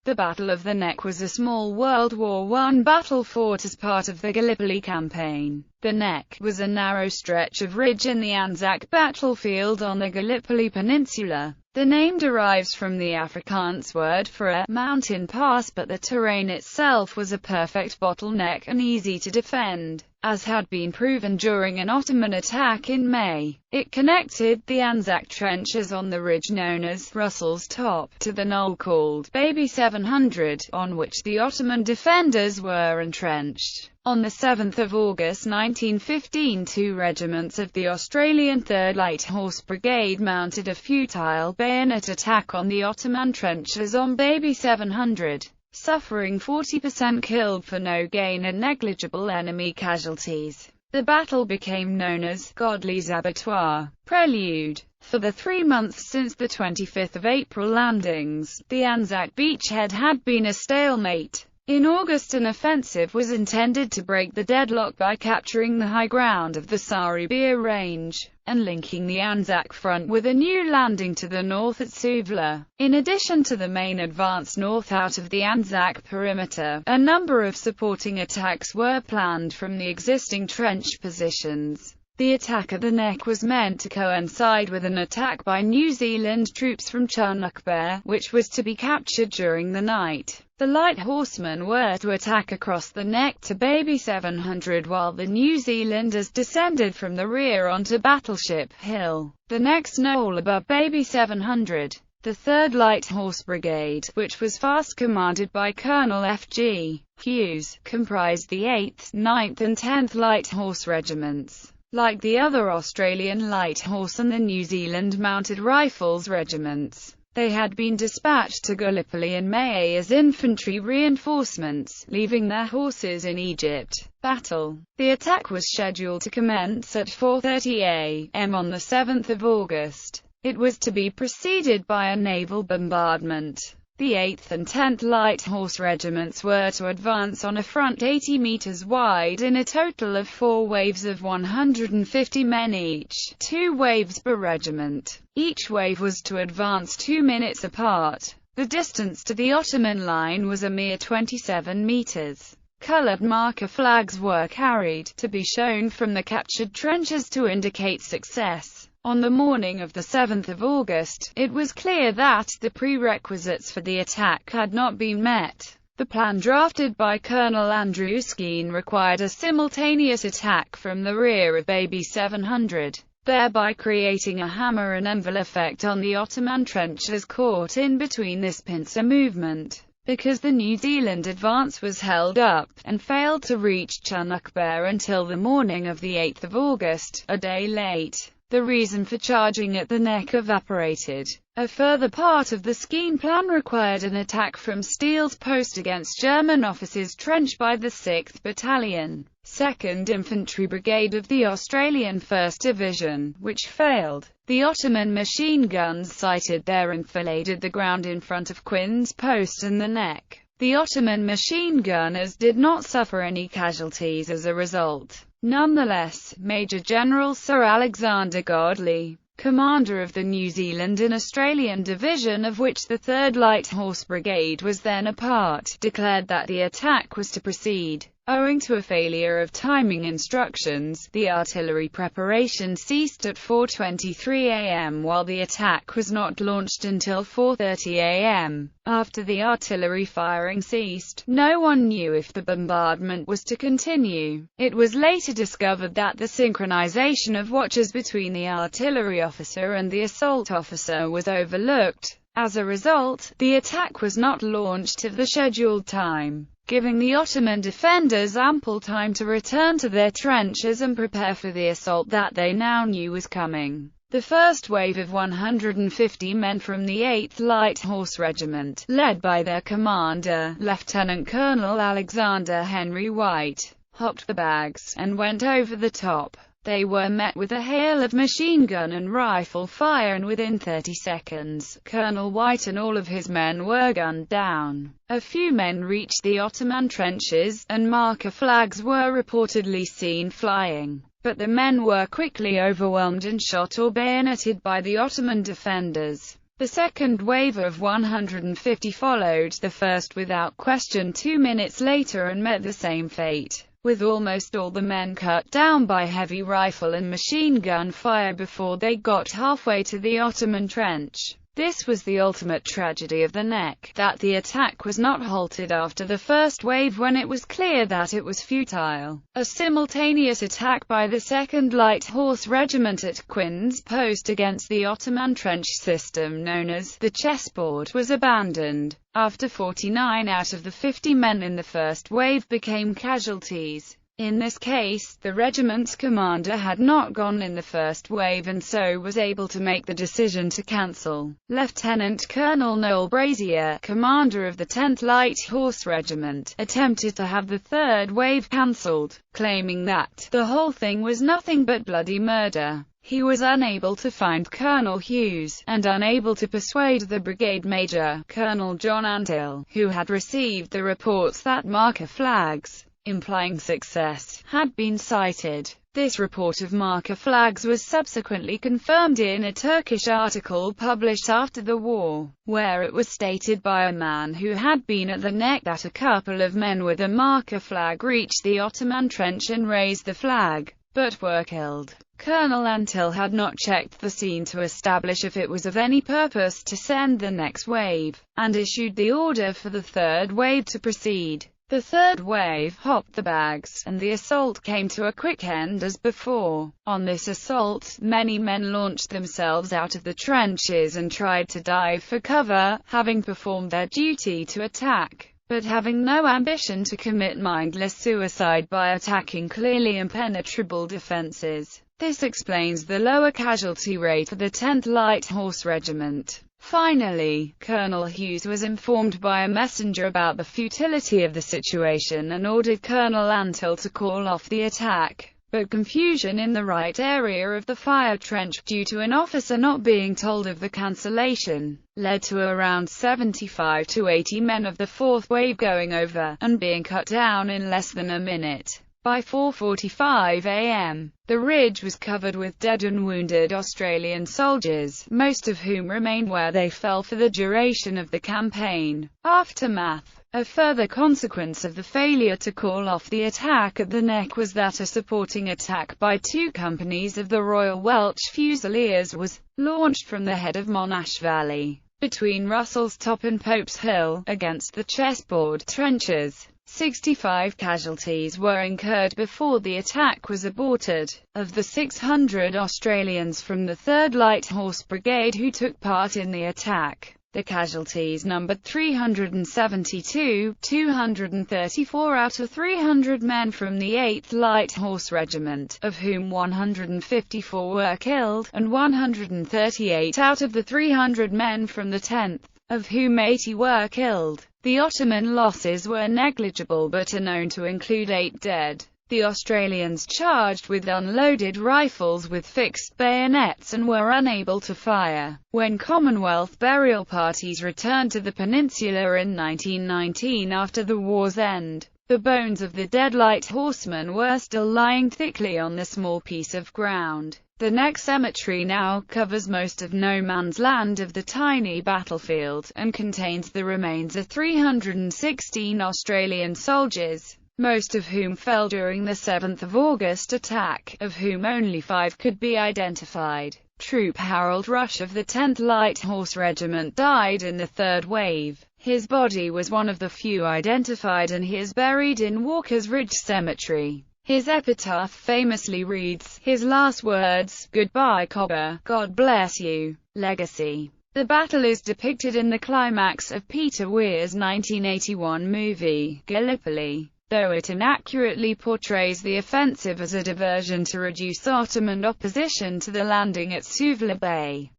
The Battle of the Neck was a small World War I battle fought as part of the Gallipoli campaign. The Neck was a narrow stretch of ridge in the Anzac battlefield on the Gallipoli Peninsula. The name derives from the Afrikaans word for a mountain pass, but the terrain itself was a perfect bottleneck and easy to defend, as had been proven during an Ottoman attack in May. It connected the Anzac trenches on the ridge known as Russell's Top to the knoll called Baby 700, on which the Ottoman defenders were entrenched. On 7 August 1915, 2 regiments of the Australian 3rd Light Horse Brigade mounted a futile bayonet attack on the Ottoman trenches on Baby 700, suffering 40% killed for no gain and negligible enemy casualties. The battle became known as Godley's Abattoir. Prelude. For the 3 months since the 25th of April landings, the Anzac beachhead had been a stalemate. In August, an offensive was intended to break the deadlock by capturing the high ground of the Sari Bir Range, and linking the Anzac front with a new landing to the north at Suvla. In addition to the main advance north out of the Anzac perimeter, a number of supporting attacks were planned from the existing trench positions. The attack at the Neck was meant to coincide with an attack by New Zealand troops from Kılıçbayır, which was to be captured during the night. The light horsemen were to attack across the Neck to Baby 700, while the New Zealanders descended from the rear onto Battleship Hill, the next knoll above Baby 700. The 3rd Light Horse Brigade, which was fast commanded by Colonel F.G. Hughes, comprised the 8th, 9th and 10th Light Horse Regiments. Like the other Australian Light Horse and the New Zealand Mounted Rifles regiments, they had been dispatched to Gallipoli in May as infantry reinforcements, leaving their horses in Egypt. Battle. The attack was scheduled to commence at 4:30 a.m. on 7 August. It was to be preceded by a naval bombardment. The 8th and 10th Light Horse Regiments were to advance on a front 80 meters wide in a total of 4 waves of 150 men each, 2 waves per regiment. Each wave was to advance 2 minutes apart. The distance to the Ottoman line was a mere 27 meters. Colored marker flags were carried, to be shown from the captured trenches to indicate success. On the morning of 7 August, it was clear that the prerequisites for the attack had not been met. The plan drafted by Colonel Andrew Skene required a simultaneous attack from the rear of Baby 700, thereby creating a hammer and anvil effect on the Ottoman trenches caught in between this pincer movement. Because the New Zealand advance was held up, and failed to reach Kılıçbayır until the morning of 8 August, a day late, the reason for charging at the Neck evaporated. A further part of the Skene plan required an attack from Steele's post against German officers' trench by the 6th Battalion, 2nd Infantry Brigade of the Australian 1st Division, which failed. The Ottoman machine guns sighted there enfiladed the ground in front of Quinn's post and the Neck. The Ottoman machine gunners did not suffer any casualties as a result. Nonetheless, Major General Sir Alexander Godley, commander of the New Zealand and Australian Division of which the 3rd Light Horse Brigade was then a part, declared that the attack was to proceed. Owing to a failure of timing instructions, the artillery preparation ceased at 4:23 a.m. while the attack was not launched until 4:30 a.m. After the artillery firing ceased, no one knew if the bombardment was to continue. It was later discovered that the synchronization of watches between the artillery officer and the assault officer was overlooked. As a result, the attack was not launched at the scheduled time, giving the Ottoman defenders ample time to return to their trenches and prepare for the assault that they now knew was coming. The first wave of 150 men from the 8th Light Horse Regiment, led by their commander, Lieutenant Colonel Alexander Henry White, hopped the bags, and went over the top. They were met with a hail of machine gun and rifle fire, and within 30 seconds, Colonel White and all of his men were gunned down. A few men reached the Ottoman trenches, and marker flags were reportedly seen flying. But the men were quickly overwhelmed and shot or bayoneted by the Ottoman defenders. The second wave of 150 followed the first without question 2 minutes later and met the same fate, with almost all the men cut down by heavy rifle and machine gun fire before they got halfway to the Ottoman trench. This was the ultimate tragedy of the Neck, that the attack was not halted after the first wave when it was clear that it was futile. A simultaneous attack by the 2nd Light Horse Regiment at Quinn's post against the Ottoman trench system known as the chessboard was abandoned, after 49 out of the 50 men in the first wave became casualties. In this case, the regiment's commander had not gone in the first wave and so was able to make the decision to cancel. Lieutenant Colonel Noel Brazier, commander of the 10th Light Horse Regiment, attempted to have the third wave cancelled, claiming that the whole thing was nothing but bloody murder. He was unable to find Colonel Hughes, and unable to persuade the brigade major, Colonel John Antill, who had received the reports that marker flags, implying success, had been sighted. This report of marker flags was subsequently confirmed in a Turkish article published after the war, where it was stated by a man who had been at the Neck that a couple of men with a marker flag reached the Ottoman trench and raised the flag, but were killed. Colonel Antill had not checked the scene to establish if it was of any purpose to send the next wave, and issued the order for the third wave to proceed. The third wave hopped the bags, and the assault came to a quick end as before. On this assault, many men launched themselves out of the trenches and tried to dive for cover, having performed their duty to attack, but having no ambition to commit mindless suicide by attacking clearly impenetrable defenses. This explains the lower casualty rate for the 10th Light Horse Regiment. Finally, Colonel Hughes was informed by a messenger about the futility of the situation and ordered Colonel Antill to call off the attack, but confusion in the right area of the fire trench, due to an officer not being told of the cancellation, led to around 75 to 80 men of the fourth wave going over, and being cut down in less than a minute. By 4:45 a.m., the ridge was covered with dead and wounded Australian soldiers, most of whom remained where they fell for the duration of the campaign. Aftermath. A further consequence of the failure to call off the attack at the Neck was that a supporting attack by 2 companies of the Royal Welsh Fusiliers was launched from the head of Monash Valley, between Russell's Top and Pope's Hill, against the chessboard trenches. 65 casualties were incurred before the attack was aborted. Of the 600 Australians from the 3rd Light Horse Brigade who took part in the attack, the casualties numbered 372, 234 out of 300 men from the 8th Light Horse Regiment, of whom 154 were killed, and 138 out of the 300 men from the 10th, of whom 80 were killed. The Ottoman losses were negligible but are known to include 8 dead. The Australians charged with unloaded rifles with fixed bayonets and were unable to fire. When Commonwealth burial parties returned to the peninsula in 1919 after the war's end, the bones of the dead light horsemen were still lying thickly on the small piece of ground. The Neck Cemetery now covers most of no man's land of the tiny battlefield, and contains the remains of 316 Australian soldiers, most of whom fell during the 7th of August attack, of whom only 5 could be identified. Troop Harold Rush of the 10th Light Horse Regiment died in the third wave. His body was one of the few identified and he is buried in Walker's Ridge Cemetery. His epitaph famously reads, "His last words, goodbye Cobber, God bless you. Legacy." The battle is depicted in the climax of Peter Weir's 1981 movie, Gallipoli, though it inaccurately portrays the offensive as a diversion to reduce Ottoman opposition to the landing at Suvla Bay.